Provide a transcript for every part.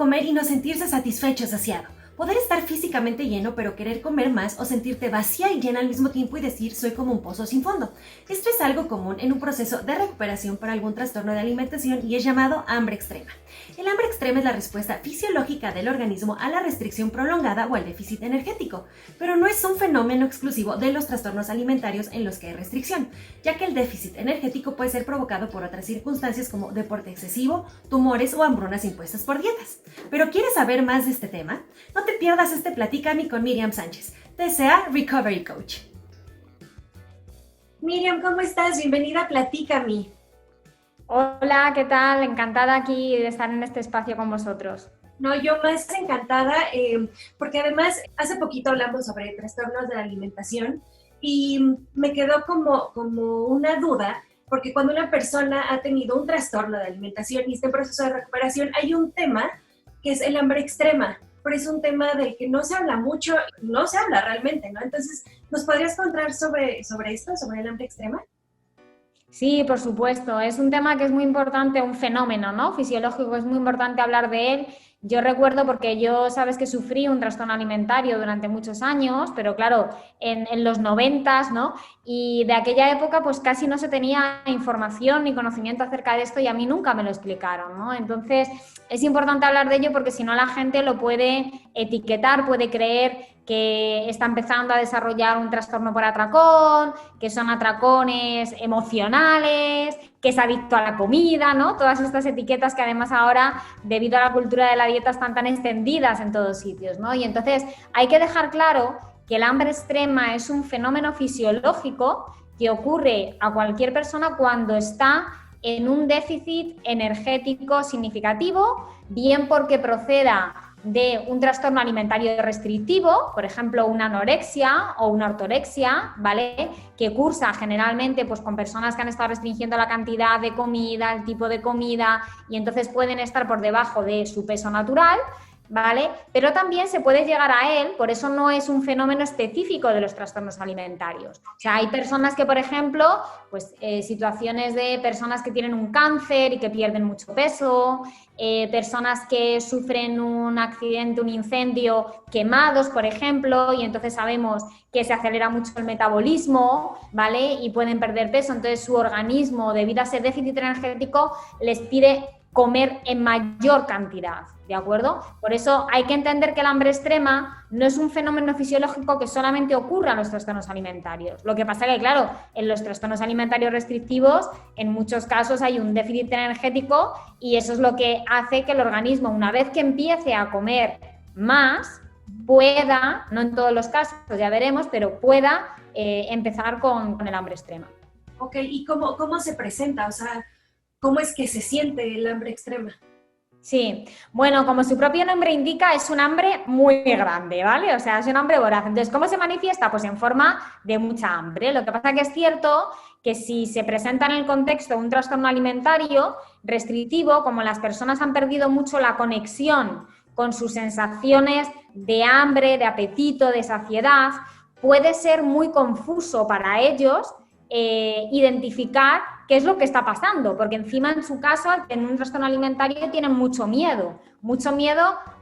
comer y no sentirse satisfecho o saciado. Poder estar físicamente lleno pero querer comer más o sentirte vacía y llena al mismo tiempo y decir soy como un pozo sin fondo. Esto es algo común en un proceso de recuperación para algún trastorno de alimentación y es llamado hambre extrema. El hambre extrema es la respuesta fisiológica del organismo a la restricción prolongada o al déficit energético, pero no es un fenómeno exclusivo de los trastornos alimentarios en los que hay restricción, ya que el déficit energético puede ser provocado por otras circunstancias como deporte excesivo, tumores o hambrunas impuestas por dietas. ¿Pero quieres saber más de este tema? No te pierdas este Platícame con Miriam Sánchez, TCA Recovery Coach. Miriam, ¿cómo estás? Bienvenida a Platícame. Hola, ¿qué tal? Encantada aquí de estar en este espacio con vosotros. No, yo más encantada, porque además hace poquito hablamos sobre trastornos de la alimentación y me quedó como una duda, porque cuando una persona ha tenido un trastorno de alimentación y está en proceso de recuperación, hay un tema que es el hambre extrema, pero es un tema del que no se habla mucho, no se habla realmente, ¿no? Entonces, ¿nos podrías contar sobre esto, sobre el hambre extrema? Sí, por supuesto. Es un tema que es muy importante, un fenómeno, ¿no? Fisiológico, es muy importante hablar de él. Yo recuerdo porque yo, sabes que sufrí un trastorno alimentario durante muchos años, pero claro, en los 90, ¿no? Y de aquella época pues casi no se tenía información ni conocimiento acerca de esto y a mí nunca me lo explicaron, ¿no? Entonces es importante hablar de ello porque si no la gente lo puede etiquetar, puede creer que está empezando a desarrollar un trastorno por atracón, que son atracones emocionales, que es adicto a la comida, ¿no? Todas estas etiquetas que además ahora, debido a la cultura de la dieta, están tan extendidas en todos sitios, ¿no? Y entonces hay que dejar claro que el hambre extrema es un fenómeno fisiológico que ocurre a cualquier persona cuando está en un déficit energético significativo, bien porque proceda de un trastorno alimentario restrictivo, por ejemplo, una anorexia o una ortorexia, ¿vale? Que cursa generalmente pues, con personas que han estado restringiendo la cantidad de comida, el tipo de comida, y entonces pueden estar por debajo de su peso natural, ¿vale? Pero también se puede llegar a él, por eso no es un fenómeno específico de los trastornos alimentarios. O sea, hay personas que, por ejemplo, pues situaciones de personas que tienen un cáncer y que pierden mucho peso, personas que sufren un accidente, un incendio, quemados, por ejemplo, y entonces sabemos que se acelera mucho el metabolismo, ¿vale? Y pueden perder peso, entonces su organismo, debido a ese déficit energético, les pide comer en mayor cantidad, ¿de acuerdo? Por eso hay que entender que el hambre extrema no es un fenómeno fisiológico que solamente ocurra en los trastornos alimentarios. Lo que pasa es que, claro, en los trastornos alimentarios restrictivos, en muchos casos hay un déficit energético y eso es lo que hace que el organismo, una vez que empiece a comer más, pueda, no en todos los casos, ya veremos, pero pueda empezar con el hambre extrema. Ok, ¿y cómo se presenta? O sea, ¿cómo es que se siente el hambre extrema? Sí, bueno, como su propio nombre indica, es un hambre muy grande, ¿vale? O sea, es un hambre voraz. Entonces, ¿cómo se manifiesta? Pues en forma de mucha hambre. Lo que pasa que es cierto que si se presenta en el contexto de un trastorno alimentario restrictivo, como las personas han perdido mucho la conexión con sus sensaciones de hambre, de apetito, de saciedad, puede ser muy confuso para ellos identificar qué es lo que está pasando, porque encima en su caso, en un trastorno alimentario, tienen mucho miedo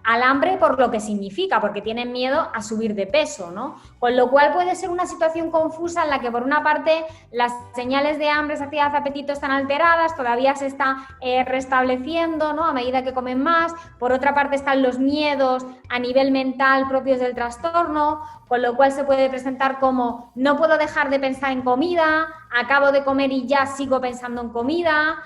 al hambre por lo que significa, porque tienen miedo a subir de peso, ¿no? Con lo cual puede ser una situación confusa en la que por una parte las señales de hambre, saciedad, apetito están alteradas, todavía se está restableciendo, ¿no? A medida que comen más, por otra parte están los miedos a nivel mental propios del trastorno, con lo cual se puede presentar como no puedo dejar de pensar en comida, acabo de comer y ya sigo pensando en comida,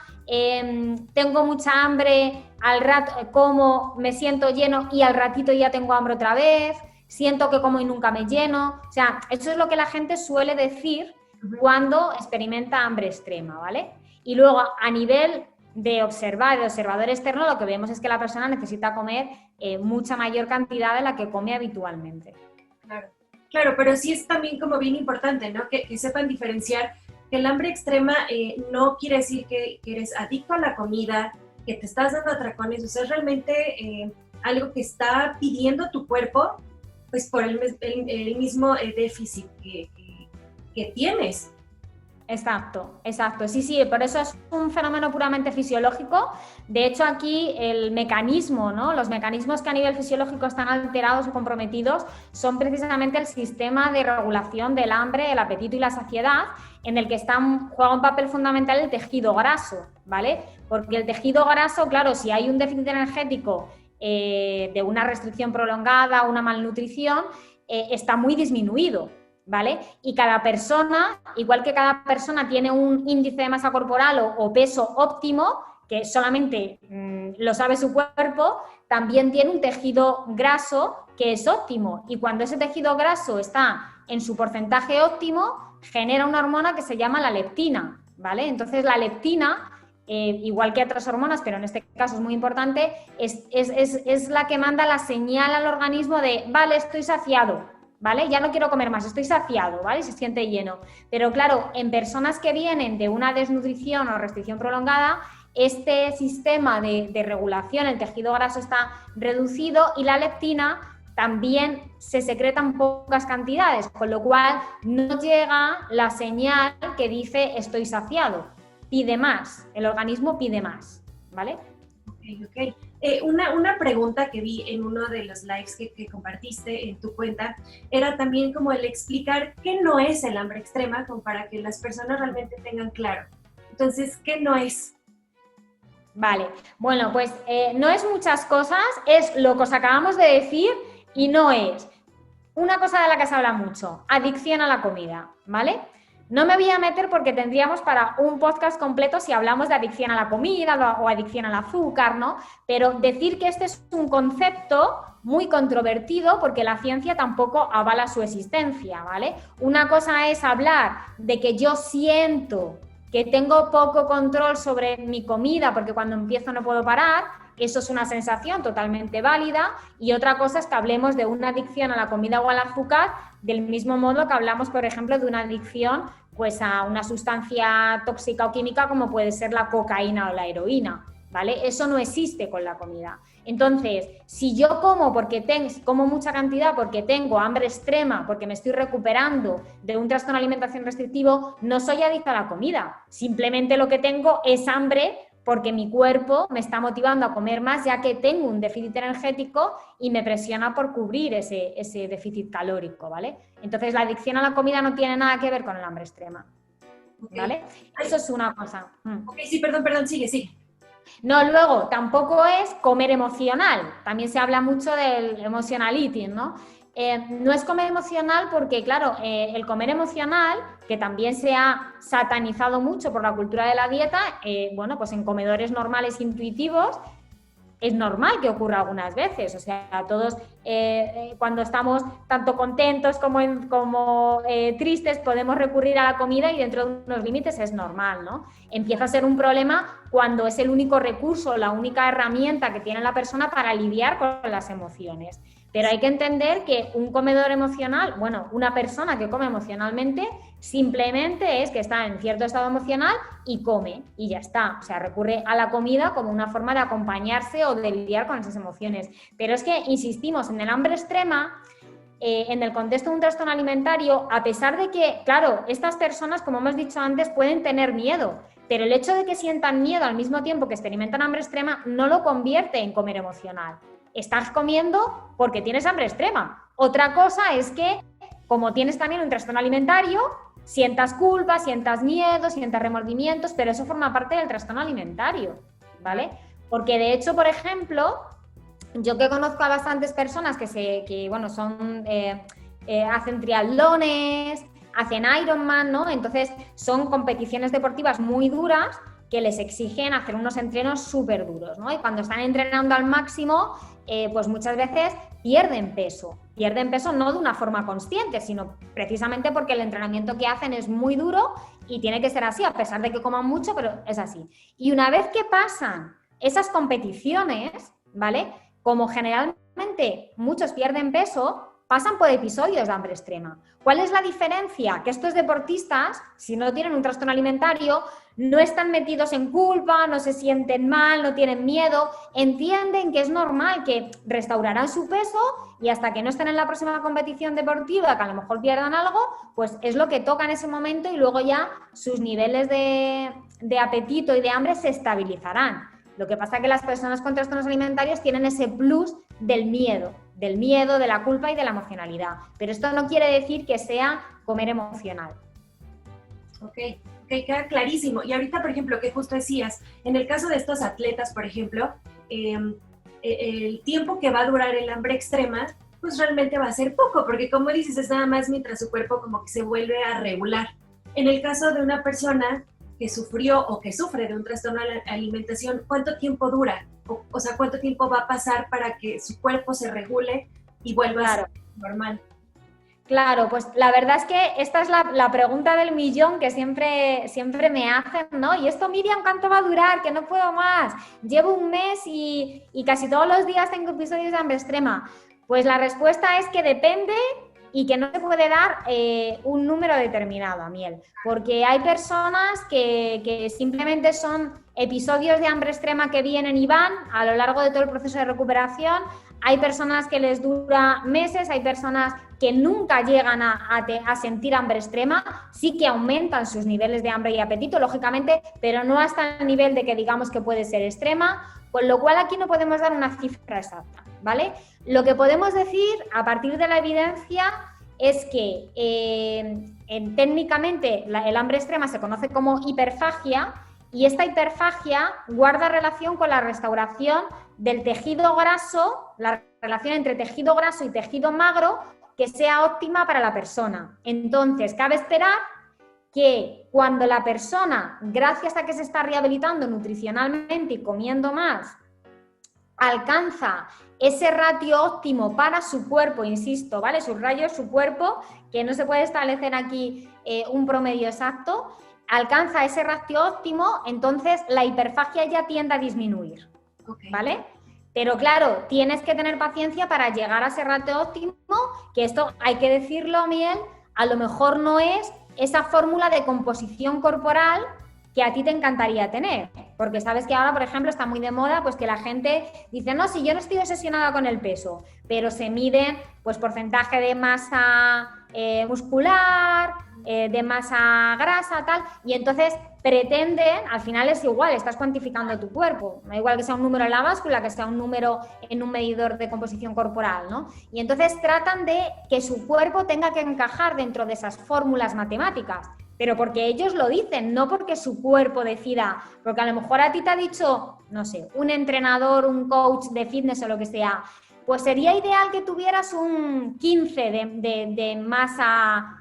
tengo mucha hambre, al rato como, me siento lleno y al ratito ya tengo hambre otra vez, siento que como y nunca me lleno. O sea, eso es lo que la gente suele decir cuando experimenta hambre extrema, ¿vale? Y luego a nivel de observador externo, lo que vemos es que la persona necesita comer mucha mayor cantidad de la que come habitualmente. Claro, pero sí es también como bien importante, ¿no? Que sepan diferenciar que el hambre extrema no quiere decir que eres adicto a la comida, que te estás dando atracones, o sea, es realmente algo que está pidiendo tu cuerpo, pues por el mismo déficit que tienes. Exacto, exacto. Sí, sí, por eso es un fenómeno puramente fisiológico. De hecho, aquí el mecanismo, ¿no? Los mecanismos que a nivel fisiológico están alterados o comprometidos son precisamente el sistema de regulación del hambre, el apetito y la saciedad, en el que juega un papel fundamental el tejido graso, ¿vale? Porque el tejido graso, claro, si hay un déficit energético de una restricción prolongada, una malnutrición, está muy disminuido. ¿Vale? Y cada persona, igual que cada persona tiene un índice de masa corporal o peso óptimo, que solamente lo sabe su cuerpo, también tiene un tejido graso que es óptimo. Y cuando ese tejido graso está en su porcentaje óptimo, genera una hormona que se llama la leptina, ¿vale? Entonces la leptina, igual que otras hormonas, pero en este caso es muy importante, es la que manda la señal al organismo de, vale, estoy saciado, ¿vale? Ya no quiero comer más, estoy saciado, ¿vale? Se siente lleno. Pero claro, en personas que vienen de una desnutrición o restricción prolongada, este sistema de regulación, el tejido graso está reducido y la leptina también se secreta en pocas cantidades, con lo cual no llega la señal que dice estoy saciado. Pide más, el organismo pide más, ¿vale? Ok. Una pregunta que vi en uno de los lives que compartiste en tu cuenta era también como el explicar qué no es el hambre extrema, como para que las personas realmente tengan claro. Entonces, ¿qué no es? Vale, bueno, pues no es muchas cosas, es lo que os acabamos de decir y no es una cosa de la que se habla mucho, adicción a la comida, ¿vale? No me voy a meter porque tendríamos para un podcast completo si hablamos de adicción a la comida o adicción al azúcar, ¿no? Pero decir que este es un concepto muy controvertido porque la ciencia tampoco avala su existencia, ¿vale? Una cosa es hablar de que yo siento que tengo poco control sobre mi comida porque cuando empiezo no puedo parar, eso es una sensación totalmente válida, y otra cosa es que hablemos de una adicción a la comida o al azúcar del mismo modo que hablamos, por ejemplo, de una adicción pues a una sustancia tóxica o química como puede ser la cocaína o la heroína, ¿vale? Eso no existe con la comida. Entonces, si yo como mucha cantidad porque tengo hambre extrema, porque me estoy recuperando de un trastorno de alimentación restrictivo, no soy adicta a la comida. Simplemente lo que tengo es hambre porque mi cuerpo me está motivando a comer más ya que tengo un déficit energético y me presiona por cubrir ese déficit calórico, ¿vale? Entonces, la adicción a la comida no tiene nada que ver con el hambre extrema, ¿vale? Eso es una cosa. Ok, sí, perdón, sigue. No, luego, tampoco es comer emocional. También se habla mucho del emotional eating, ¿no? No es comer emocional porque, claro, el comer emocional, que también se ha satanizado mucho por la cultura de la dieta, bueno, pues en comedores normales intuitivos es normal que ocurra algunas veces. O sea, todos cuando estamos tanto contentos como tristes podemos recurrir a la comida y dentro de unos límites es normal, ¿no? Empieza a ser un problema cuando es el único recurso, la única herramienta que tiene la persona para lidiar con las emociones. Pero hay que entender que un comedor emocional, bueno, una persona que come emocionalmente simplemente es que está en cierto estado emocional y come y ya está. O sea, recurre a la comida como una forma de acompañarse o de lidiar con esas emociones. Pero es que insistimos en el hambre extrema, en el contexto de un trastorno alimentario, a pesar de que, claro, estas personas, como hemos dicho antes, pueden tener miedo, pero el hecho de que sientan miedo al mismo tiempo que experimentan hambre extrema no lo convierte en comer emocional. Estás comiendo porque tienes hambre extrema. Otra cosa es que, como tienes también un trastorno alimentario, sientas culpa, sientas miedo, sientas remordimientos, pero eso forma parte del trastorno alimentario, ¿vale? Porque de hecho, por ejemplo, yo que conozco a bastantes personas hacen triatlones, hacen Ironman, ¿no? Entonces son competiciones deportivas muy duras que les exigen hacer unos entrenos súper duros, ¿no? Y cuando están entrenando al máximo, pues muchas veces pierden peso no de una forma consciente, sino precisamente porque el entrenamiento que hacen es muy duro y tiene que ser así, a pesar de que coman mucho, pero es así. Y una vez que pasan esas competiciones, ¿vale? Como generalmente muchos pierden peso, pasan por episodios de hambre extrema. ¿Cuál es la diferencia? Que estos deportistas, si no tienen un trastorno alimentario, no están metidos en culpa, no se sienten mal, no tienen miedo, entienden que es normal, que restaurarán su peso y hasta que no estén en la próxima competición deportiva, que a lo mejor pierdan algo, pues es lo que toca en ese momento y luego ya sus niveles de apetito y de hambre se estabilizarán. Lo que pasa es que las personas con trastornos alimentarios tienen ese plus del miedo, de la culpa y de la emocionalidad. Pero esto no quiere decir que sea comer emocional. Ok, queda clarísimo. Y ahorita, por ejemplo, que justo decías, en el caso de estos atletas, por ejemplo, el tiempo que va a durar el hambre extrema, pues realmente va a ser poco, porque como dices, es nada más mientras su cuerpo como que se vuelve a regular. En el caso de una persona que sufrió o que sufre de un trastorno de la alimentación, ¿cuánto tiempo dura? O sea, ¿cuánto tiempo va a pasar para que su cuerpo se regule y vuelva a ser normal? Claro, pues la verdad es que esta es la pregunta del millón que siempre me hacen, ¿no? Y esto, Miriam, ¿cuánto va a durar? Que no puedo más. Llevo un mes y casi todos los días tengo episodios de hambre extrema. Pues la respuesta es que depende y que no se puede dar un número determinado, Amiel, porque hay personas que simplemente son episodios de hambre extrema que vienen y van a lo largo de todo el proceso de recuperación. Hay personas que les dura meses, hay personas que nunca llegan a sentir hambre extrema, sí que aumentan sus niveles de hambre y apetito, lógicamente, pero no hasta el nivel de que digamos que puede ser extrema, con lo cual aquí no podemos dar una cifra exacta, ¿vale? Lo que podemos decir a partir de la evidencia es que técnicamente el hambre extrema se conoce como hiperfagia y esta hiperfagia guarda relación con la restauración del tejido graso, la relación entre tejido graso y tejido magro que sea óptima para la persona. Entonces, cabe esperar que cuando la persona, gracias a que se está rehabilitando nutricionalmente y comiendo más, alcanza ese ratio óptimo para su cuerpo, insisto, ¿vale? Subrayo su cuerpo, que no se puede establecer aquí un promedio exacto, alcanza ese ratio óptimo, entonces la hiperfagia ya tiende a disminuir, ¿vale? Pero claro, tienes que tener paciencia para llegar a ese ratio óptimo, que esto hay que decirlo, Miel, a lo mejor no es esa fórmula de composición corporal que a ti te encantaría tener, porque sabes que ahora, por ejemplo, está muy de moda pues que la gente dice, no, si yo no estoy obsesionada con el peso, pero se mide pues porcentaje de masa muscular, de masa grasa, tal, y entonces pretenden, al final es igual, estás cuantificando tu cuerpo, da igual que sea un número en la báscula, que sea un número en un medidor de composición corporal, ¿no? Y entonces tratan de que su cuerpo tenga que encajar dentro de esas fórmulas matemáticas, pero porque ellos lo dicen, no porque su cuerpo decida, porque a lo mejor a ti te ha dicho, no sé, un entrenador, un coach de fitness o lo que sea, pues sería ideal que tuvieras un 15 de masa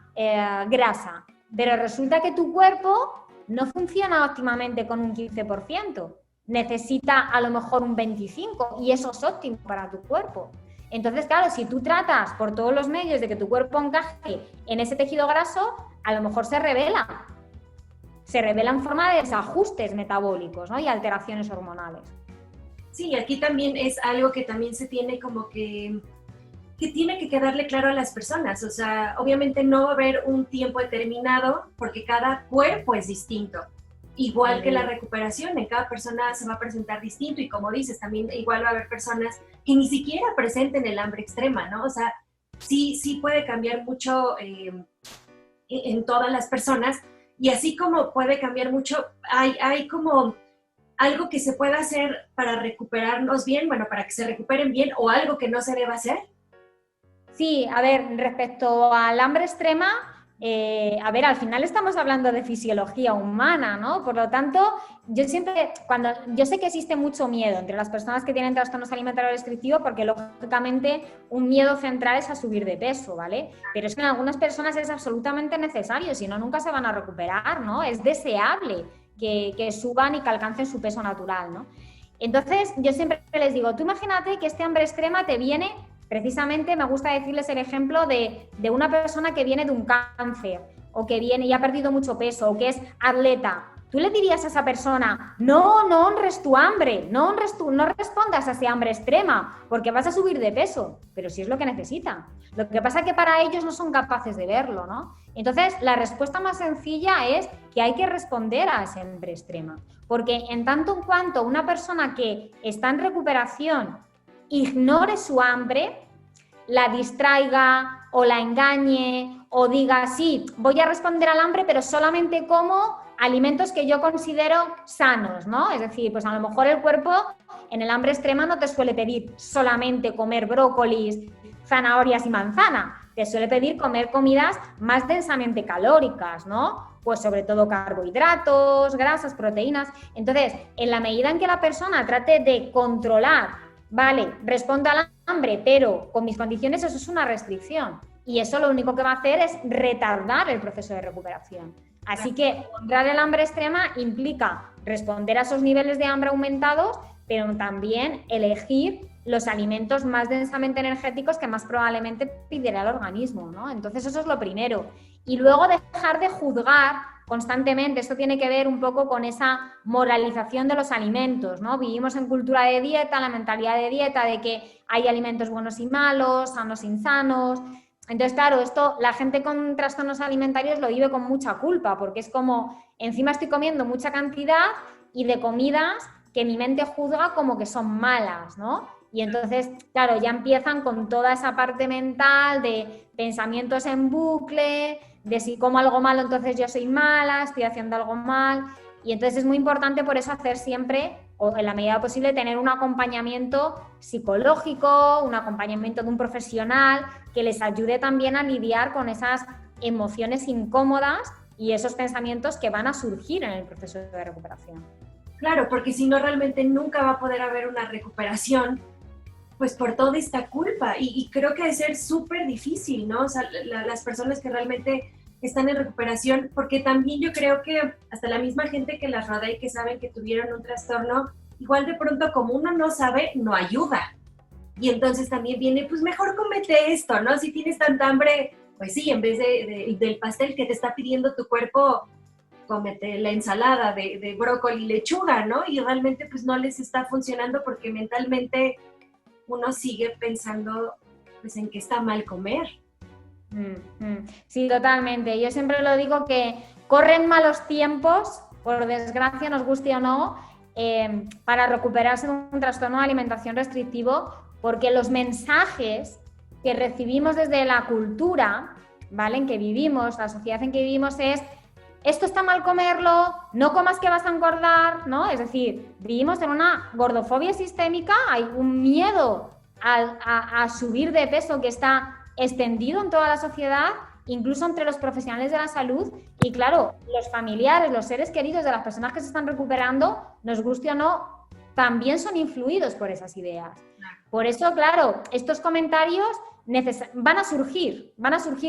grasa, pero resulta que tu cuerpo no funciona óptimamente con un 15%, necesita a lo mejor un 25% y eso es óptimo para tu cuerpo. Entonces, claro, si tú tratas por todos los medios de que tu cuerpo encaje en ese tejido graso, a lo mejor se revela en forma de desajustes metabólicos, ¿no? Y alteraciones hormonales. Sí, aquí también es algo que también se tiene como que tiene que quedarle claro a las personas. O sea, obviamente no va a haber un tiempo determinado porque cada cuerpo es distinto. Igual que la recuperación, en cada persona se va a presentar distinto y como dices, también igual va a haber personas que ni siquiera presenten el hambre extrema, ¿no? O sea, sí puede cambiar mucho en todas las personas y así como puede cambiar mucho, hay como algo que se pueda hacer para recuperarnos bien, bueno, para que se recuperen bien o algo que no se deba hacer. Sí, a ver, respecto al hambre extrema, a ver, al final estamos hablando de fisiología humana, ¿no? Por lo tanto, yo sé que existe mucho miedo entre las personas que tienen trastornos alimentarios restrictivos porque lógicamente un miedo central es a subir de peso, ¿vale? Pero es que en algunas personas es absolutamente necesario, si no, nunca se van a recuperar, ¿no? Es deseable que suban y que alcancen su peso natural, ¿no? Entonces, yo siempre les digo, tú imagínate que este hambre extrema te viene. Precisamente me gusta decirles el ejemplo de una persona que viene de un cáncer o que viene y ha perdido mucho peso o que es atleta ¿Tú le dirías a esa persona, no honres tu hambre, no respondas a ese hambre extrema, porque vas a subir de peso? Pero si es lo que necesitan. Lo que pasa es que para ellos no son capaces de verlo, ¿no? Entonces, la respuesta más sencilla es que hay que responder a ese hambre extrema. Porque en tanto en cuanto una persona que está en recuperación ignore su hambre, la distraiga o la engañe o diga, sí, voy a responder al hambre, pero solamente como alimentos que yo considero sanos, ¿no? Es decir, pues a lo mejor el cuerpo en el hambre extrema no te suele pedir solamente comer brócolis, zanahorias y manzana, te suele pedir comer comidas más densamente calóricas, ¿no? Pues sobre todo carbohidratos, grasas, proteínas. Entonces, en la medida en que la persona trate de controlar, vale, respondo al hambre, pero con mis condiciones, eso es una restricción. Y eso lo único que va a hacer es retardar el proceso de recuperación. Así que controlar el hambre extrema implica responder a esos niveles de hambre aumentados, pero también elegir los alimentos más densamente energéticos que más probablemente pidiera el organismo, ¿no? Entonces eso es lo primero. Y luego dejar de juzgar constantemente. Esto tiene que ver un poco con esa moralización de los alimentos, ¿no? Vivimos en cultura de dieta, la mentalidad de dieta de que hay alimentos buenos y malos, sanos e insanos. Entonces, claro, esto la gente con trastornos alimentarios lo vive con mucha culpa, porque es como, encima estoy comiendo mucha cantidad y de comidas que mi mente juzga como que son malas, ¿no? Y entonces, claro, ya empiezan con toda esa parte mental de pensamientos en bucle, de si como algo malo, entonces yo soy mala, estoy haciendo algo mal. Y entonces es muy importante por eso hacer siempre, o en la medida posible, tener un acompañamiento psicológico, un acompañamiento de un profesional que les ayude también a lidiar con esas emociones incómodas y esos pensamientos que van a surgir en el proceso de recuperación. Claro, porque si no realmente nunca va a poder haber una recuperación, pues por toda esta culpa. Y creo que debe ser súper difícil, ¿no? O sea, las personas que realmente están en recuperación, porque también yo creo que hasta la misma gente que las rodea y que saben que tuvieron un trastorno, igual de pronto como uno no sabe, no ayuda. Y entonces también viene, pues mejor cómete esto, ¿no? Si tienes tanta hambre, pues sí, en vez del pastel que te está pidiendo tu cuerpo, cómete la ensalada de brócoli y lechuga, ¿no? Y realmente pues no les está funcionando porque mentalmente uno sigue pensando pues en que está mal comer. Sí, totalmente. Yo siempre lo digo que corren malos tiempos, por desgracia, nos guste o no, para recuperarse de un trastorno de alimentación restrictivo, porque los mensajes que recibimos desde la cultura, ¿vale?, en que vivimos, la sociedad en que vivimos es: esto está mal comerlo, no comas que vas a engordar, ¿no? Es decir, vivimos en una gordofobia sistémica, hay un miedo a subir de peso que está extendido en toda la sociedad, incluso entre los profesionales de la salud, y claro, los familiares, los seres queridos de las personas que se están recuperando, nos guste o no, también son influidos por esas ideas. Por eso, claro, estos comentarios van a surgir.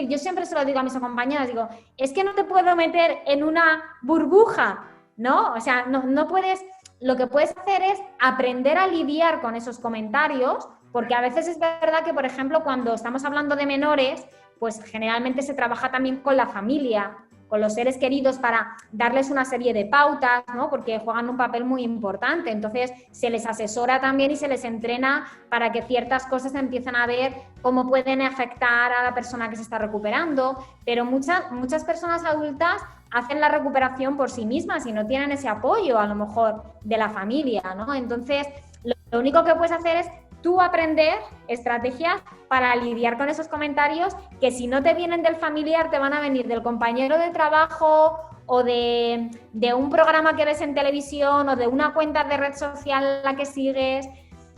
Yo siempre se lo digo a mis compañeras, digo, es que no te puedo meter en una burbuja, ¿no? O sea, no puedes, lo que puedes hacer es aprender a lidiar con esos comentarios, porque a veces es verdad que, por ejemplo, cuando estamos hablando de menores, pues generalmente se trabaja también con la familia, con los seres queridos para darles una serie de pautas, ¿no? Porque juegan un papel muy importante. Entonces, se les asesora también y se les entrena para que ciertas cosas empiecen a ver cómo pueden afectar a la persona que se está recuperando. Pero muchas personas adultas hacen la recuperación por sí mismas y no tienen ese apoyo, a lo mejor, de la familia, ¿no? Entonces, lo único que puedes hacer es tú aprender estrategias para lidiar con esos comentarios que, si no te vienen del familiar, te van a venir del compañero de trabajo o de un programa que ves en televisión o de una cuenta de red social a la que sigues.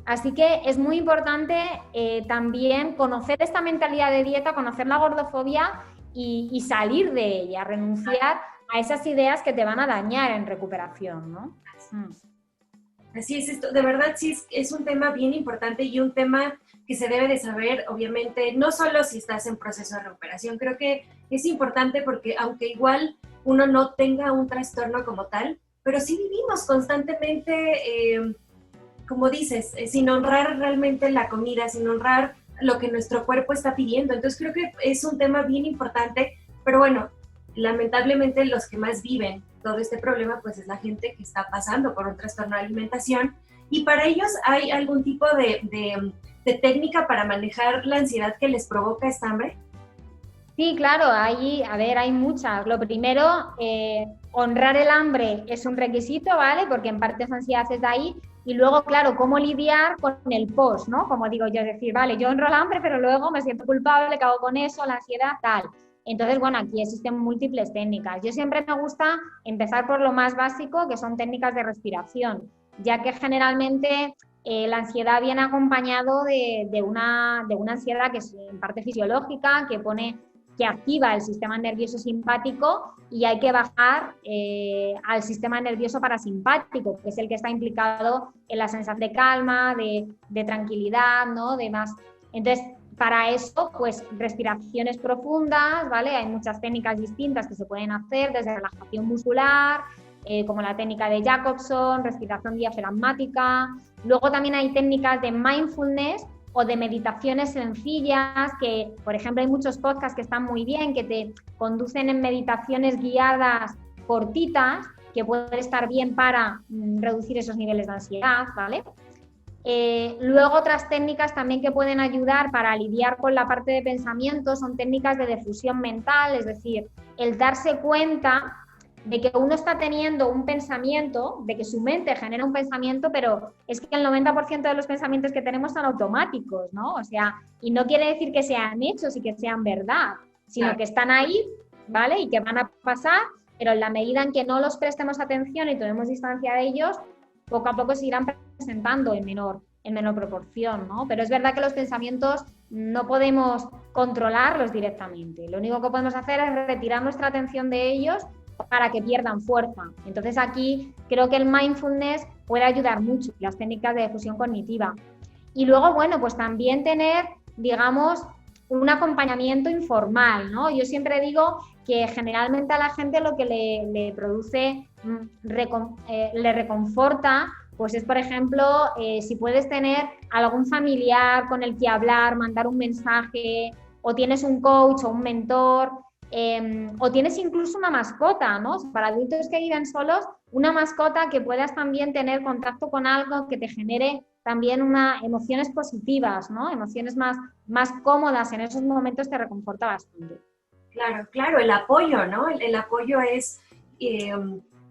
Así que es muy importante también conocer esta mentalidad de dieta, conocer la gordofobia y salir de ella, renunciar a esas ideas que te van a dañar en recuperación, ¿no? Así es esto, de verdad sí es un tema bien importante y un tema que se debe de saber, obviamente, no solo si estás en proceso de recuperación. Creo que es importante porque aunque igual uno no tenga un trastorno como tal, pero sí vivimos constantemente, como dices, sin honrar realmente la comida, sin honrar lo que nuestro cuerpo está pidiendo. Entonces creo que es un tema bien importante, pero bueno, lamentablemente los que más viven todo este problema, pues es la gente que está pasando por un trastorno de alimentación. Y para ellos hay algún tipo de técnica para manejar la ansiedad que les provoca esta hambre. Sí, claro, hay muchas. Lo primero, honrar el hambre es un requisito, ¿vale? Porque en parte esa ansiedad es de ahí. Y luego, claro, cómo lidiar con el post, ¿no? Como digo yo, es decir, vale, yo honro el hambre, pero luego me siento culpable, ¿qué hago con eso? La ansiedad, tal. Entonces, bueno, aquí existen múltiples técnicas. Yo siempre me gusta empezar por lo más básico, que son técnicas de respiración, ya que generalmente la ansiedad viene acompañado de una ansiedad que es en parte fisiológica, que activa el sistema nervioso simpático y hay que bajar al sistema nervioso parasimpático, que es el que está implicado en la sensación de calma, de tranquilidad, ¿no? De más. Entonces, para eso, pues respiraciones profundas, ¿vale? Hay muchas técnicas distintas que se pueden hacer, desde relajación muscular, como la técnica de Jacobson, respiración diafragmática. Luego también hay técnicas de mindfulness o de meditaciones sencillas, que por ejemplo hay muchos podcasts que están muy bien, que te conducen en meditaciones guiadas cortitas, que pueden estar bien para reducir esos niveles de ansiedad, ¿vale? Luego otras técnicas también que pueden ayudar para lidiar con la parte de pensamiento son técnicas de difusión mental, es decir, el darse cuenta de que uno está teniendo un pensamiento, de que su mente genera un pensamiento, pero es que el 90% de los pensamientos que tenemos son automáticos, ¿no? O sea, y no quiere decir que sean hechos y que sean verdad, sino que están ahí, ¿vale? Y que van a pasar, pero en la medida en que no los prestemos atención y tomemos distancia de ellos, poco a poco se irán presentando en menor proporción, ¿no? Pero es verdad que los pensamientos no podemos controlarlos directamente. Lo único que podemos hacer es retirar nuestra atención de ellos para que pierdan fuerza. Entonces aquí creo que el mindfulness puede ayudar mucho, las técnicas de difusión cognitiva. Y luego, bueno, pues también tener, digamos, un acompañamiento informal, ¿no? Yo siempre digo que generalmente a la gente lo que le produce, le reconforta, pues es, por ejemplo, si puedes tener algún familiar con el que hablar, mandar un mensaje, o tienes un coach o un mentor, o tienes incluso una mascota, ¿no? Para adultos que viven solos, una mascota que puedas también tener contacto con algo que te genere también emociones positivas, ¿no? Emociones más cómodas en esos momentos te reconforta bastante. Claro, el apoyo, ¿no? El apoyo es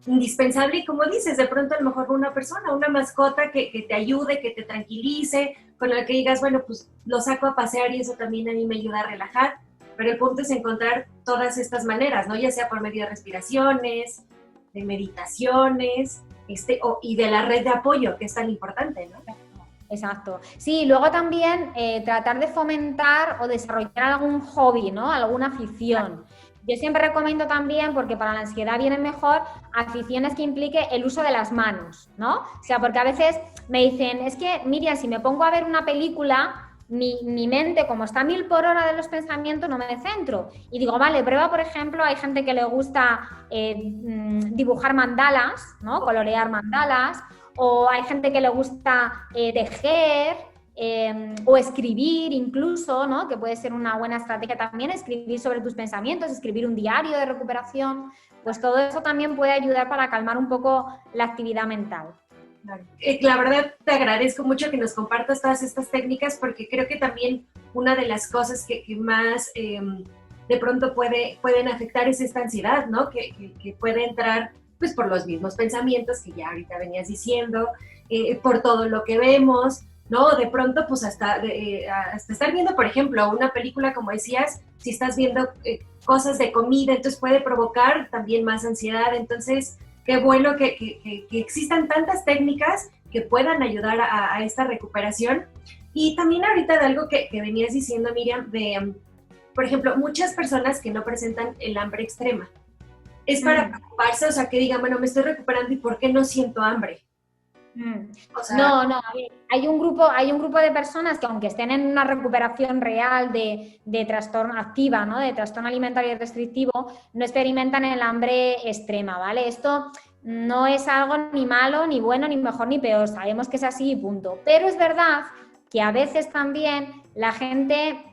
indispensable y como dices, de pronto a lo mejor una persona, una mascota que te ayude, que te tranquilice, con la que digas, bueno, pues lo saco a pasear y eso también a mí me ayuda a relajar. Pero el punto es encontrar todas estas maneras, ¿no? Ya sea por medio de respiraciones, de meditaciones, y de la red de apoyo, que es tan importante, ¿no? Exacto. Sí, luego también tratar de fomentar o desarrollar algún hobby, ¿no? Alguna afición. Yo siempre recomiendo también, porque para la ansiedad vienen mejor, aficiones que implique el uso de las manos, ¿no? O sea, porque a veces me dicen, es que, Miriam, si me pongo a ver una película, mi mente, como está a 1000 por hora de los pensamientos, no me centro. Y digo, vale, prueba, por ejemplo, hay gente que le gusta dibujar mandalas, ¿no? Colorear mandalas, o hay gente que le gusta tejer, o escribir incluso, ¿no? Que puede ser una buena estrategia también, escribir sobre tus pensamientos, escribir un diario de recuperación, pues todo eso también puede ayudar para calmar un poco la actividad mental. La verdad te agradezco mucho que nos compartas todas estas técnicas porque creo que también una de las cosas que más de pronto pueden afectar es esta ansiedad, ¿no? Que puede entrar pues por los mismos pensamientos que ya ahorita venías diciendo, por todo lo que vemos, ¿no? De pronto pues hasta estar viendo, por ejemplo, una película, como decías, si estás viendo cosas de comida, entonces puede provocar también más ansiedad, entonces qué bueno que existan tantas técnicas que puedan ayudar a esta recuperación. Y también ahorita de algo que venías diciendo, Miriam, de, por ejemplo, muchas personas que no presentan el hambre extrema. Es para preocuparse, o sea, que digan, bueno, me estoy recuperando y ¿por qué no siento hambre? O sea, no, a ver, hay un grupo de personas que aunque estén en una recuperación real de trastorno activa, ¿no? De trastorno alimentario restrictivo, no experimentan el hambre extrema, ¿vale? Esto no es algo ni malo, ni bueno, ni mejor, ni peor, sabemos que es así y punto. Pero es verdad que a veces también la gente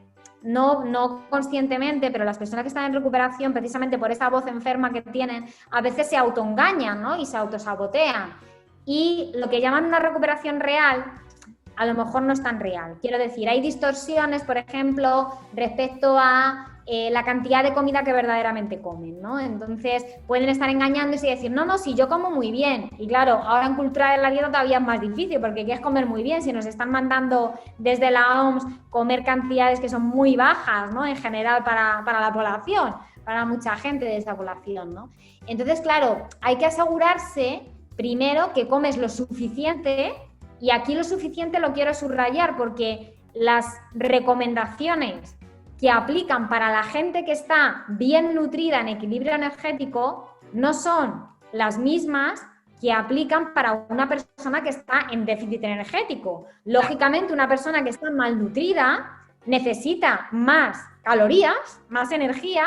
no conscientemente, pero las personas que están en recuperación, precisamente por esa voz enferma que tienen, a veces se autoengañan, ¿no? Y se autosabotean. Y lo que llaman una recuperación real, a lo mejor no es tan real. Quiero decir, hay distorsiones, por ejemplo, respecto a la cantidad de comida que verdaderamente comen, ¿no? Entonces pueden estar engañándose y decir, no, si yo como muy bien. Y claro, ahora en cultura de la dieta todavía es más difícil, porque ¿qué es comer muy bien? Si nos están mandando desde la OMS comer cantidades que son muy bajas, ¿no? En general para la población, para mucha gente de esa población, ¿no? Entonces, claro, hay que asegurarse primero que comes lo suficiente, y aquí lo suficiente lo quiero subrayar porque las recomendaciones que aplican para la gente que está bien nutrida en equilibrio energético no son las mismas que aplican para una persona que está en déficit energético. Lógicamente, una persona que está malnutrida necesita más calorías, más energía,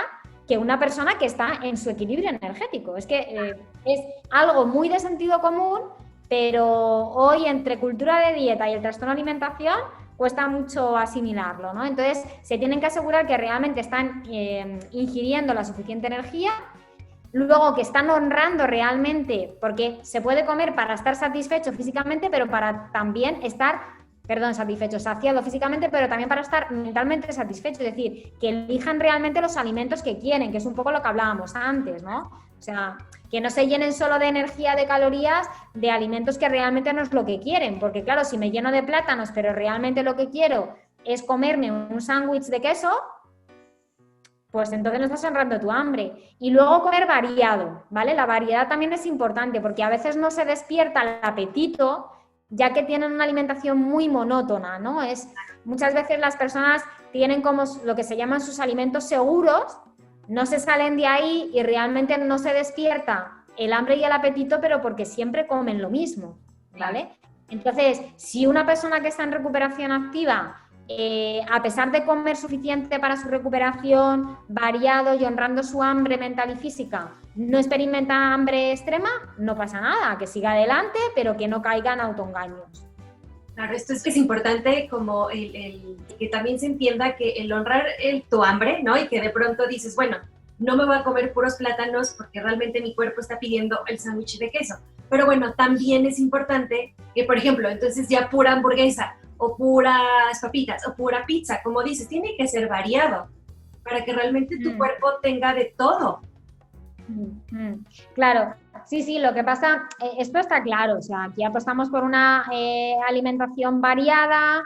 que una persona que está en su equilibrio energético. Es que es algo muy de sentido común, pero hoy entre cultura de dieta y el trastorno de alimentación cuesta mucho asimilarlo, ¿no? Entonces, se tienen que asegurar que realmente están ingiriendo la suficiente energía, luego que están honrando realmente, porque se puede comer para estar satisfecho físicamente, pero para también estar, satisfecho, saciado físicamente, pero también para estar mentalmente satisfecho, es decir, que elijan realmente los alimentos que quieren, que es un poco lo que hablábamos antes, ¿no? O sea, que no se llenen solo de energía, de calorías, de alimentos que realmente no es lo que quieren, porque claro, si me lleno de plátanos, pero realmente lo que quiero es comerme un sándwich de queso, pues entonces no estás honrando tu hambre. Y luego comer variado, ¿vale? La variedad también es importante, porque a veces no se despierta el apetito, ya que tienen una alimentación muy monótona, ¿no? Muchas veces las personas tienen como lo que se llaman sus alimentos seguros, no se salen de ahí y realmente no se despierta el hambre y el apetito, pero porque siempre comen lo mismo, ¿vale? Entonces, si una persona que está en recuperación activa, a pesar de comer suficiente para su recuperación, variado y honrando su hambre mental y física, no experimenta hambre extrema, no pasa nada, que siga adelante, pero que no caiga en autoengaños. Claro, esto es que es importante como que también se entienda que el honrar tu hambre, ¿no? Y que de pronto dices, bueno, no me voy a comer puros plátanos porque realmente mi cuerpo está pidiendo el sándwich de queso. Pero bueno, también es importante que, por ejemplo, entonces ya pura hamburguesa o puras papitas o pura pizza, como dices, tiene que ser variado para que realmente tu cuerpo tenga de todo. Claro, sí, lo que pasa, esto está claro, o sea, aquí apostamos por una alimentación variada,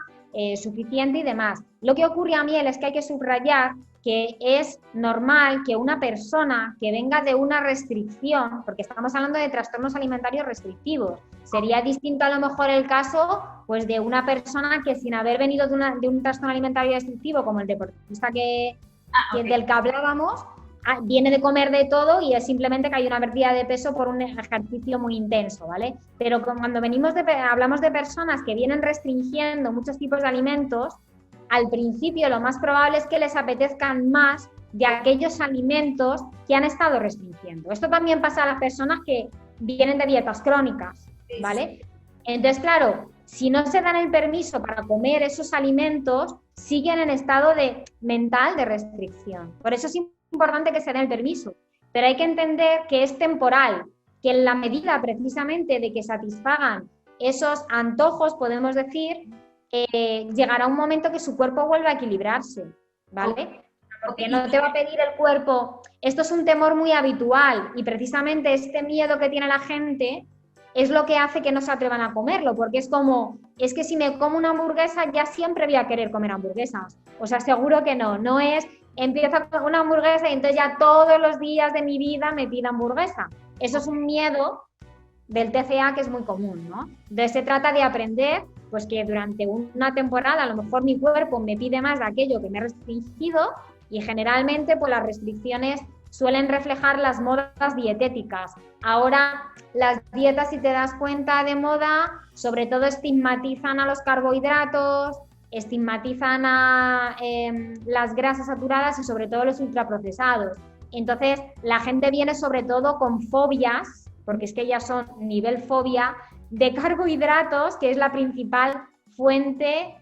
suficiente y demás. Lo que ocurre, Amiel, es que hay que subrayar que es normal que una persona que venga de una restricción, porque estamos hablando de trastornos alimentarios restrictivos, sería distinto a lo mejor el caso pues, de una persona que sin haber venido de un trastorno alimentario restrictivo, como el deportista del que hablábamos, viene de comer de todo y es simplemente que hay una pérdida de peso por un ejercicio muy intenso, ¿vale? Pero cuando hablamos de personas que vienen restringiendo muchos tipos de alimentos, al principio lo más probable es que les apetezcan más de aquellos alimentos que han estado restringiendo. Esto también pasa a las personas que vienen de dietas crónicas, ¿vale? Entonces, claro, si no se dan el permiso para comer esos alimentos, siguen en estado mental de restricción. Por eso es importante que se den el permiso, pero hay que entender que es temporal, que en la medida precisamente de que satisfagan esos antojos, podemos decir, llegará un momento que su cuerpo vuelva a equilibrarse, ¿vale? Porque no te va a pedir el cuerpo. Esto es un temor muy habitual y precisamente este miedo que tiene la gente es lo que hace que no se atrevan a comerlo, porque es que si me como una hamburguesa ya siempre voy a querer comer hamburguesas. Os aseguro que no es empiezo con una hamburguesa y entonces ya todos los días de mi vida me pido hamburguesa. Eso es un miedo del TCA que es muy común, ¿no? Entonces se trata de aprender pues que durante una temporada a lo mejor mi cuerpo me pide más de aquello que me he restringido y generalmente pues las restricciones suelen reflejar las modas dietéticas. Ahora las dietas, si te das cuenta, de moda, sobre todo estigmatizan a los carbohidratos, estigmatizan a las grasas saturadas y sobre todo los ultraprocesados. Entonces la gente viene sobre todo con fobias, porque es que ya son nivel fobia, de carbohidratos, que es la principal fuente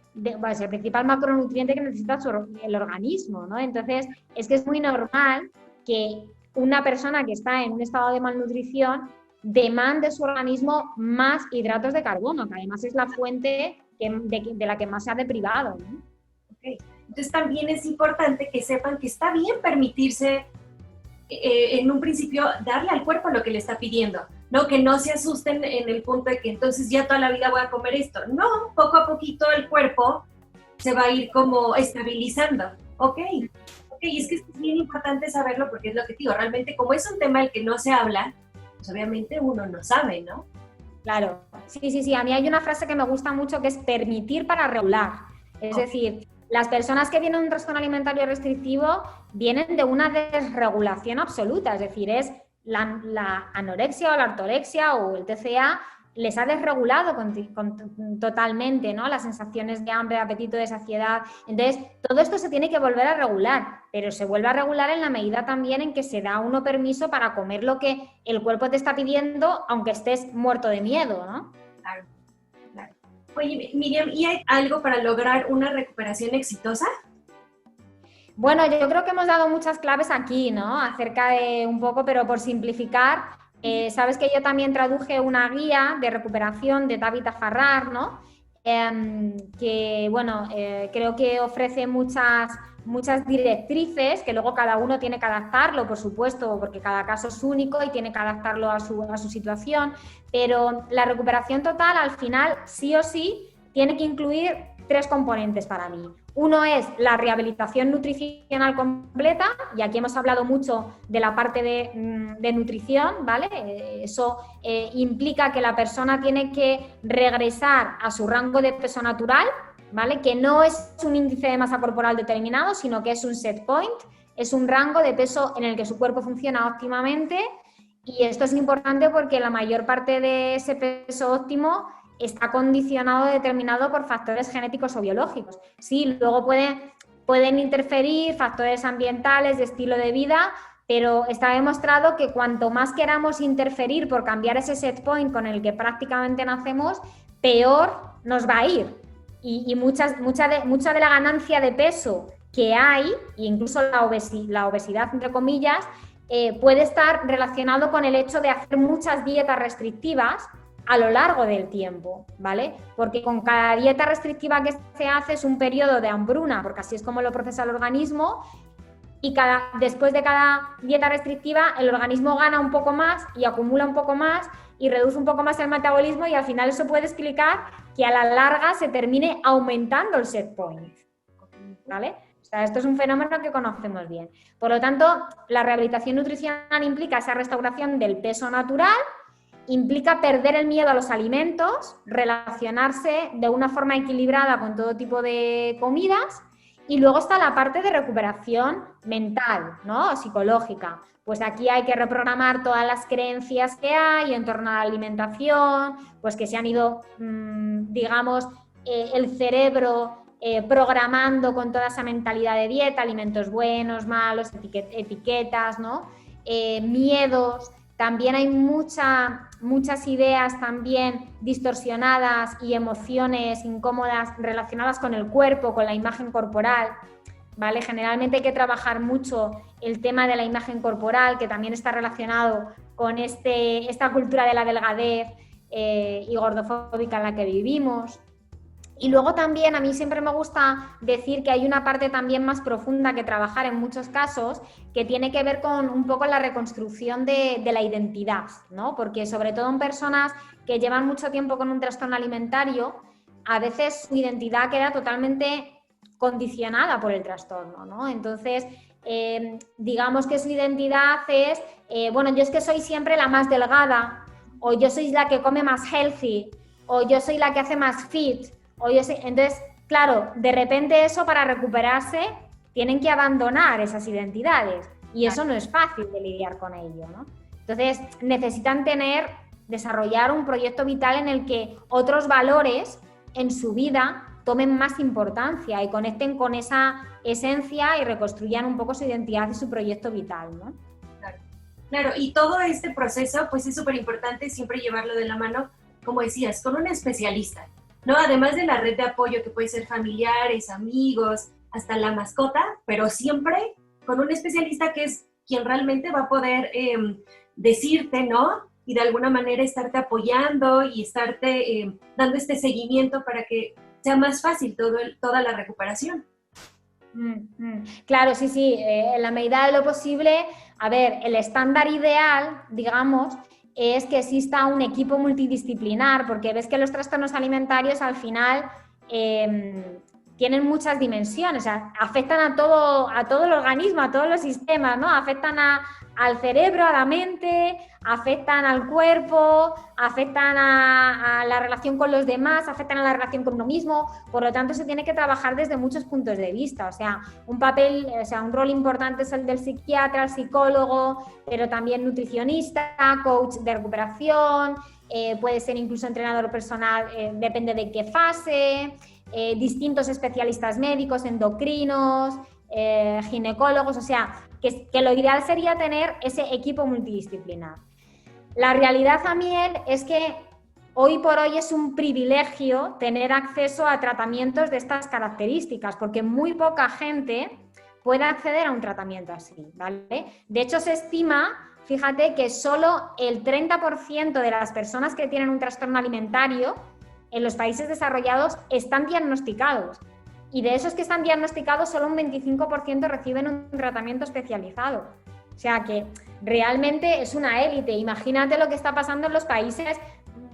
es el principal macronutriente que necesita el organismo, ¿no? Entonces, es que es muy normal que una persona que está en un estado de malnutrición demande su organismo más hidratos de carbono, que además es la fuente de la que más se ha deprivado, ¿no? Okay. Entonces también es importante que sepan que está bien permitirse en un principio darle al cuerpo lo que le está pidiendo, ¿no? Que no se asusten en el punto de que entonces ya toda la vida voy a comer esto. No, poco a poquito el cuerpo se va a ir como estabilizando. Ok, es que es bien importante saberlo porque es lo que digo, realmente como es un tema del que no se habla, pues obviamente uno no sabe, ¿no? Claro, sí, a mí hay una frase que me gusta mucho que es permitir para regular, es decir, las personas que tienen un trastorno alimentario restrictivo vienen de una desregulación absoluta, es decir, es la anorexia o la ortorexia o el TCA les ha desregulado totalmente, ¿no? Las sensaciones de hambre, de apetito, de saciedad. Entonces, todo esto se tiene que volver a regular, pero se vuelve a regular en la medida también en que se da uno permiso para comer lo que el cuerpo te está pidiendo, aunque estés muerto de miedo, ¿no? Claro. Oye, Miriam, ¿y hay algo para lograr una recuperación exitosa? Bueno, yo creo que hemos dado muchas claves aquí, ¿no? Acerca de un poco, pero por simplificar, sabes que yo también traduje una guía de recuperación de Tabitha Farrar, ¿no? Que, bueno, creo que ofrece muchas directrices, que luego cada uno tiene que adaptarlo, por supuesto, porque cada caso es único y tiene que adaptarlo a su situación, pero la recuperación total, al final, sí o sí, tiene que incluir 3 componentes para mí. Uno es la rehabilitación nutricional completa, y aquí hemos hablado mucho de la parte de nutrición, ¿vale? Eso implica que la persona tiene que regresar a su rango de peso natural, ¿vale? Que no es un índice de masa corporal determinado, sino que es un set point, es un rango de peso en el que su cuerpo funciona óptimamente, y esto es importante porque la mayor parte de ese peso óptimo está condicionado, determinado por factores genéticos o biológicos. Sí, luego pueden interferir factores ambientales, de estilo de vida, pero está demostrado que cuanto más queramos interferir por cambiar ese set point con el que prácticamente nacemos, peor nos va a ir. Y mucha de la ganancia de peso que hay, incluso la obesidad, entre comillas, puede estar relacionado con el hecho de hacer muchas dietas restrictivas a lo largo del tiempo, ¿vale? Porque con cada dieta restrictiva que se hace es un periodo de hambruna, porque así es como lo procesa el organismo, y después de cada dieta restrictiva el organismo gana un poco más y acumula un poco más y reduce un poco más el metabolismo, y al final eso puede explicar que a la larga se termine aumentando el set point, ¿vale? O sea, esto es un fenómeno que conocemos bien. Por lo tanto, la rehabilitación nutricional implica esa restauración del peso natural, implica perder el miedo a los alimentos, relacionarse de una forma equilibrada con todo tipo de comidas, y luego está la parte de recuperación mental, ¿no? O psicológica. Pues aquí hay que reprogramar todas las creencias que hay en torno a la alimentación, pues que se han ido, digamos, el cerebro programando con toda esa mentalidad de dieta, alimentos buenos, malos, etiquetas, ¿no? Miedos. También hay muchas ideas también distorsionadas y emociones incómodas relacionadas con el cuerpo, con la imagen corporal, ¿vale? Generalmente hay que trabajar mucho el tema de la imagen corporal, que también está relacionado con esta cultura de la delgadez y gordofóbica en la que vivimos. Y luego también a mí siempre me gusta decir que hay una parte también más profunda que trabajar en muchos casos, que tiene que ver con un poco la reconstrucción de la identidad, ¿no? Porque sobre todo en personas que llevan mucho tiempo con un trastorno alimentario, a veces su identidad queda totalmente condicionada por el trastorno, ¿no? Entonces, digamos que su identidad es, bueno, yo es que soy siempre la más delgada, o yo soy la que come más healthy, o yo soy la que hace más fit. Entonces, claro, de repente eso, para recuperarse tienen que abandonar esas identidades, y eso no es fácil de lidiar con ello, ¿no? Entonces necesitan desarrollar un proyecto vital en el que otros valores en su vida tomen más importancia y conecten con esa esencia y reconstruyan un poco su identidad y su proyecto vital, ¿no? Claro, y todo este proceso pues es súper importante siempre llevarlo de la mano, como decías, con un especialista. ¿no? Además de la red de apoyo que puede ser familiares, amigos, hasta la mascota, pero siempre con un especialista que es quien realmente va a poder decirte, ¿no? Y de alguna manera estarte apoyando y estarte dando este seguimiento para que sea más fácil toda la recuperación. Claro, sí, sí, en la medida de lo posible, a ver, el estándar ideal, digamos, es que exista un equipo multidisciplinar, porque ves que los trastornos alimentarios al final tienen muchas dimensiones, o sea, afectan a todo el organismo, a todos los sistemas, ¿no? Afectan al cerebro, a la mente, afectan al cuerpo, afectan a la relación con los demás, afectan a la relación con uno mismo, por lo tanto se tiene que trabajar desde muchos puntos de vista, o sea, un rol importante es el del psiquiatra, el psicólogo, pero también nutricionista, coach de recuperación, puede ser incluso entrenador personal, depende de qué fase, distintos especialistas médicos, endocrinos, ginecólogos, o sea, que lo ideal sería tener ese equipo multidisciplinar. La realidad también es que hoy por hoy es un privilegio tener acceso a tratamientos de estas características, porque muy poca gente puede acceder a un tratamiento así, ¿vale? De hecho, se estima, fíjate, que solo el 30% de las personas que tienen un trastorno alimentario en los países desarrollados están diagnosticados. Y de esos que están diagnosticados, solo un 25% reciben un tratamiento especializado. O sea que realmente es una élite. Imagínate lo que está pasando en los países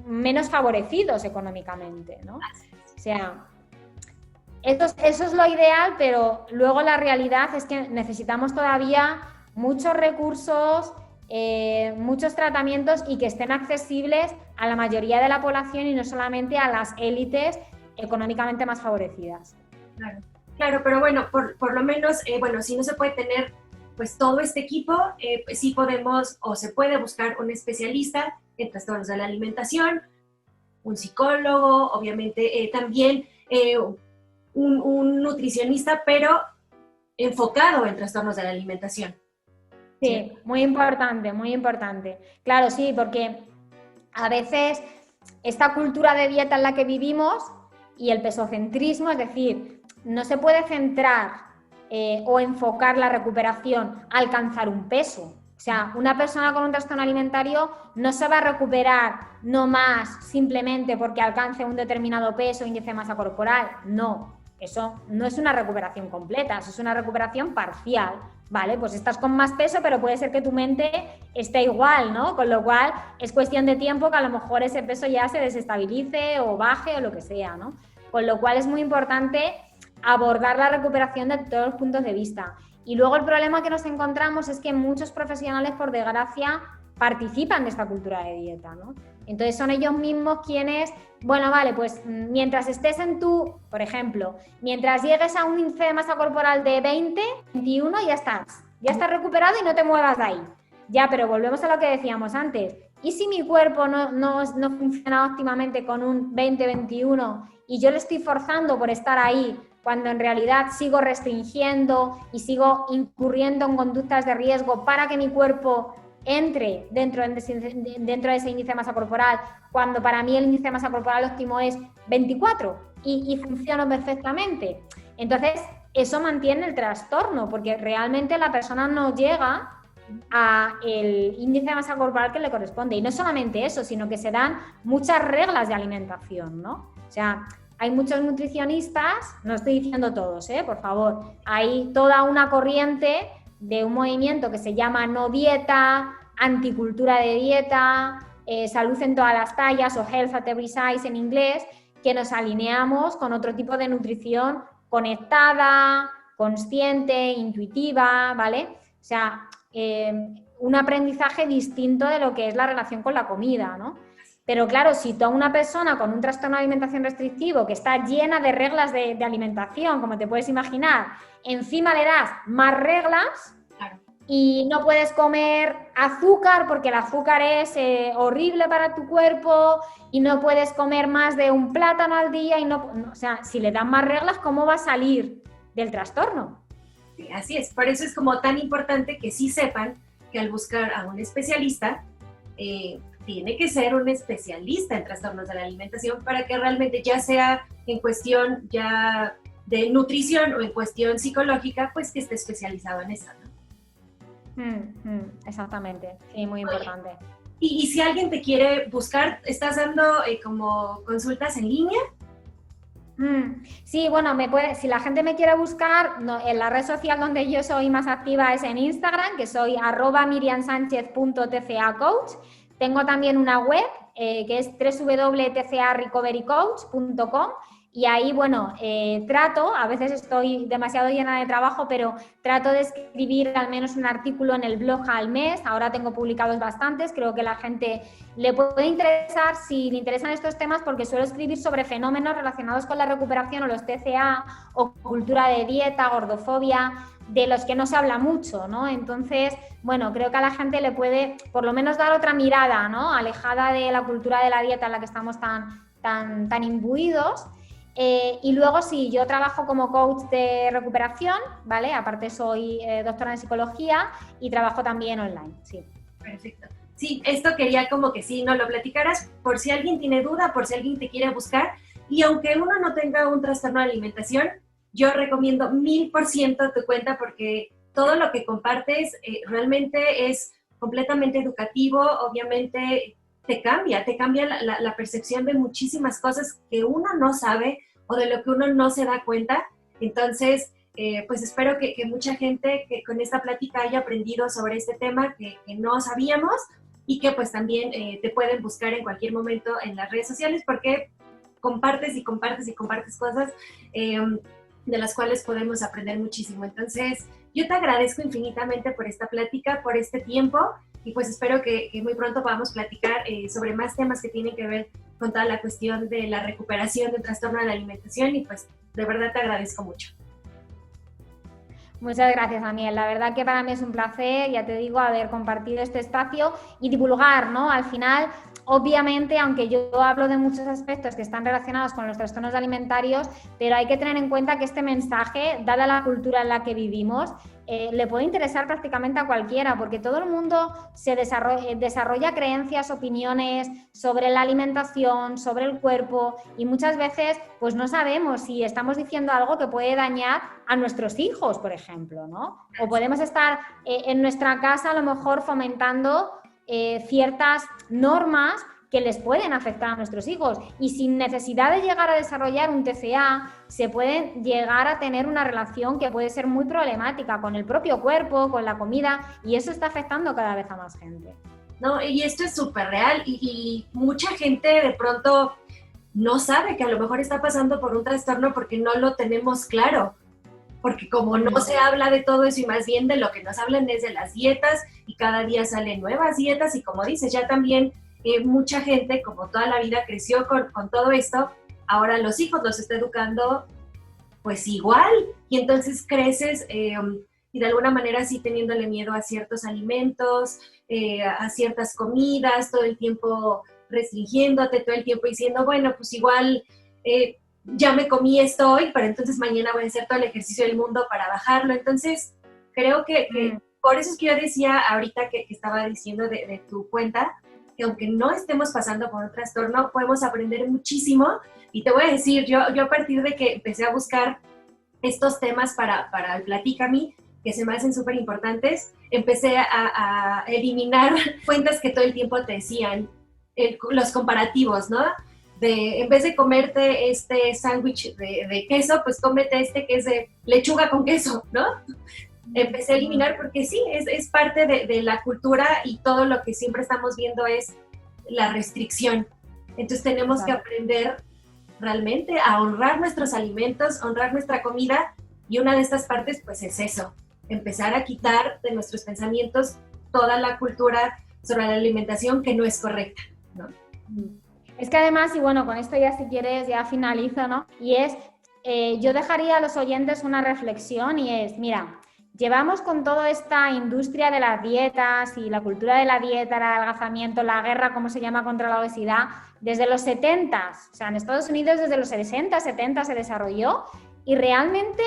menos favorecidos económicamente, ¿no? O sea, eso es lo ideal, pero luego la realidad es que necesitamos todavía muchos recursos, muchos tratamientos y que estén accesibles a la mayoría de la población y no solamente a las élites económicamente más favorecidas. Claro, pero bueno, por lo menos, si no se puede tener pues todo este equipo, pues sí podemos o se puede buscar un especialista en trastornos de la alimentación, un psicólogo, obviamente también un nutricionista, pero enfocado en trastornos de la alimentación. Sí, muy importante, muy importante. Claro, sí, porque a veces esta cultura de dieta en la que vivimos y el pesocentrismo, es decir, no se puede centrar o enfocar la recuperación a alcanzar un peso. O sea, una persona con un trastorno alimentario no se va a recuperar no más simplemente porque alcance un determinado peso, índice de masa corporal. No, eso no es una recuperación completa, eso es una recuperación parcial. Vale, pues estás con más peso, pero puede ser que tu mente esté igual, ¿no? Con lo cual es cuestión de tiempo que a lo mejor ese peso ya se desestabilice o baje o lo que sea, ¿no? Con lo cual es muy importante abordar la recuperación de todos los puntos de vista. Y luego el problema que nos encontramos es que muchos profesionales, por desgracia, participan de esta cultura de dieta, ¿no? Entonces son ellos mismos quienes, bueno, vale, pues mientras estés por ejemplo, mientras llegues a un índice de masa corporal de 20, 21, ya estás recuperado y no te muevas de ahí. Ya, pero volvemos a lo que decíamos antes. ¿Y si mi cuerpo no funciona óptimamente con un 20, 21 y yo le estoy forzando por estar ahí cuando en realidad sigo restringiendo y sigo incurriendo en conductas de riesgo para que mi cuerpo entre dentro de ese índice de masa corporal, cuando para mí el índice de masa corporal óptimo es 24 y funciona perfectamente? Entonces, eso mantiene el trastorno, porque realmente la persona no llega a el índice de masa corporal que le corresponde. Y no solamente eso, sino que se dan muchas reglas de alimentación, ¿no? O sea, hay muchos nutricionistas, no estoy diciendo todos, por favor, hay toda una corriente de un movimiento que se llama no dieta, anticultura de dieta, salud en todas las tallas o health at every size en inglés, que nos alineamos con otro tipo de nutrición conectada, consciente, intuitiva, ¿vale? O sea, un aprendizaje distinto de lo que es la relación con la comida, ¿no? Pero claro, si tú a una persona con un trastorno de alimentación restrictivo que está llena de reglas de alimentación, como te puedes imaginar, encima le das más reglas y no puedes comer azúcar porque el azúcar es horrible para tu cuerpo y no puedes comer más de un plátano al día o sea, si le das más reglas, ¿cómo va a salir del trastorno? Sí, así es, por eso es como tan importante que sí sepan que al buscar a un especialista tiene que ser un especialista en trastornos de la alimentación para que realmente, ya sea en cuestión ya de nutrición o en cuestión psicológica, pues que esté especializado en eso, ¿no? Exactamente, sí, muy importante. Y si alguien te quiere buscar, ¿estás dando como consultas en línea? Sí, bueno, si la gente me quiere buscar, en la red social donde yo soy más activa es en Instagram, que soy @miriamsanchez.tcacoach. Tengo también una web que es www.tcarecoverycoach.com y ahí, bueno, trato, a veces estoy demasiado llena de trabajo, pero trato de escribir al menos un artículo en el blog al mes. Ahora tengo publicados bastantes, creo que la gente le puede interesar si le interesan estos temas porque suelo escribir sobre fenómenos relacionados con la recuperación o los TCA o cultura de dieta, gordofobia, de los que no se habla mucho, ¿no? Entonces, bueno, creo que a la gente le puede por lo menos dar otra mirada, ¿no? Alejada de la cultura de la dieta en la que estamos tan imbuidos. Y luego sí, yo trabajo como coach de recuperación, ¿vale? Aparte soy doctora en psicología y trabajo también online, sí. Perfecto. Sí, esto quería como que sí, no lo platicaras por si alguien tiene duda, por si alguien te quiere buscar. Y aunque uno no tenga un trastorno de alimentación, yo recomiendo 1000% tu cuenta porque todo lo que compartes realmente es completamente educativo, obviamente te cambia la percepción de muchísimas cosas que uno no sabe o de lo que uno no se da cuenta. Entonces, pues espero que mucha gente que con esta plática haya aprendido sobre este tema que no sabíamos y que pues también te pueden buscar en cualquier momento en las redes sociales porque compartes y compartes y compartes cosas de las cuales podemos aprender muchísimo. Entonces, yo te agradezco infinitamente por esta plática, por este tiempo y pues espero que muy pronto podamos platicar sobre más temas que tienen que ver con toda la cuestión de la recuperación del trastorno de la alimentación y pues de verdad te agradezco mucho. Muchas gracias, Daniel. La verdad que para mí es un placer, ya te digo, haber compartido este espacio y divulgar, ¿no? Al final, obviamente, aunque yo hablo de muchos aspectos que están relacionados con los trastornos alimentarios, pero hay que tener en cuenta que este mensaje, dada la cultura en la que vivimos, le puede interesar prácticamente a cualquiera, porque todo el mundo se desarrolla creencias, opiniones sobre la alimentación, sobre el cuerpo, y muchas veces pues no sabemos si estamos diciendo algo que puede dañar a nuestros hijos, por ejemplo, ¿no? O podemos estar en nuestra casa a lo mejor fomentando ciertas normas que les pueden afectar a nuestros hijos y sin necesidad de llegar a desarrollar un TCA se puede llegar a tener una relación que puede ser muy problemática con el propio cuerpo, con la comida y eso está afectando cada vez a más gente. No, y esto es súper real y mucha gente de pronto no sabe que a lo mejor está pasando por un trastorno porque no lo tenemos claro. Porque como no se habla de todo eso y más bien de lo que nos hablan es de las dietas y cada día salen nuevas dietas y como dices, ya también mucha gente como toda la vida creció con todo esto, ahora los hijos los está educando pues igual y entonces creces y de alguna manera sí teniéndole miedo a ciertos alimentos, a ciertas comidas, todo el tiempo restringiéndote, todo el tiempo diciendo, bueno, pues igual ya me comí esto hoy, pero entonces mañana voy a hacer todo el ejercicio del mundo para bajarlo. Entonces, creo que por eso es que yo decía ahorita que estaba diciendo de tu cuenta, que aunque no estemos pasando por un trastorno, podemos aprender muchísimo. Y te voy a decir, yo a partir de que empecé a buscar estos temas para el Platícame, que se me hacen súper importantes, empecé a eliminar cuentas que todo el tiempo te decían los comparativos, ¿no? En vez de comerte este sándwich de queso, pues cómete este que es de lechuga con queso, ¿no? Empecé a eliminar porque sí, es parte de la cultura y todo lo que siempre estamos viendo es la restricción. Entonces tenemos que aprender realmente a honrar nuestros alimentos, honrar nuestra comida y una de estas partes pues es eso, empezar a quitar de nuestros pensamientos toda la cultura sobre la alimentación que no es correcta, ¿no? Es que además, y bueno, con esto ya si quieres ya finalizo, ¿no? Y es, yo dejaría a los oyentes una reflexión y es, mira, llevamos con toda esta industria de las dietas y la cultura de la dieta, el adelgazamiento, la guerra, como se llama, contra la obesidad, desde los 70s. O sea, en Estados Unidos desde los 60, 70 se desarrolló y realmente,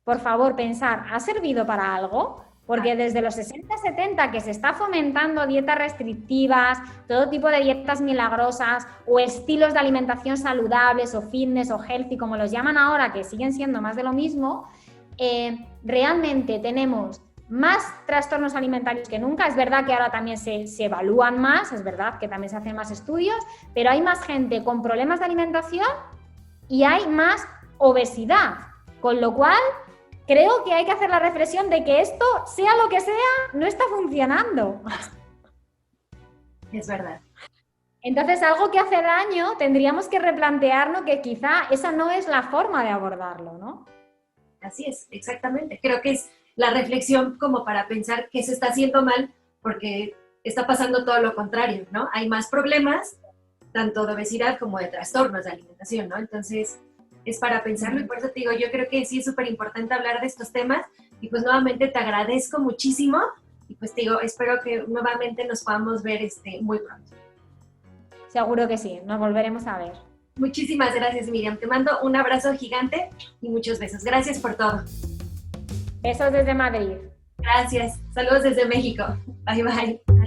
por favor, pensar, ¿ha servido para algo? Porque desde los 60-70 que se está fomentando dietas restrictivas, todo tipo de dietas milagrosas o estilos de alimentación saludables o fitness o healthy, como los llaman ahora, que siguen siendo más de lo mismo, realmente tenemos más trastornos alimentarios que nunca. Es verdad que ahora también se evalúan más, es verdad que también se hacen más estudios, pero hay más gente con problemas de alimentación y hay más obesidad, con lo cual creo que hay que hacer la reflexión de que esto, sea lo que sea, no está funcionando. Es verdad. Entonces, algo que hace daño, tendríamos que replantearnos que quizá esa no es la forma de abordarlo, ¿no? Así es, exactamente. Creo que es la reflexión como para pensar qué se está haciendo mal, porque está pasando todo lo contrario, ¿no? Hay más problemas, tanto de obesidad como de trastornos de alimentación, ¿no? Entonces, es para pensarlo y por eso te digo, yo creo que sí es súper importante hablar de estos temas y pues nuevamente te agradezco muchísimo y pues te digo, espero que nuevamente nos podamos ver muy pronto. Seguro que sí, nos volveremos a ver. Muchísimas gracias, Miriam. Te mando un abrazo gigante y muchos besos. Gracias por todo. Besos desde Madrid. Gracias. Saludos desde México. Bye, bye.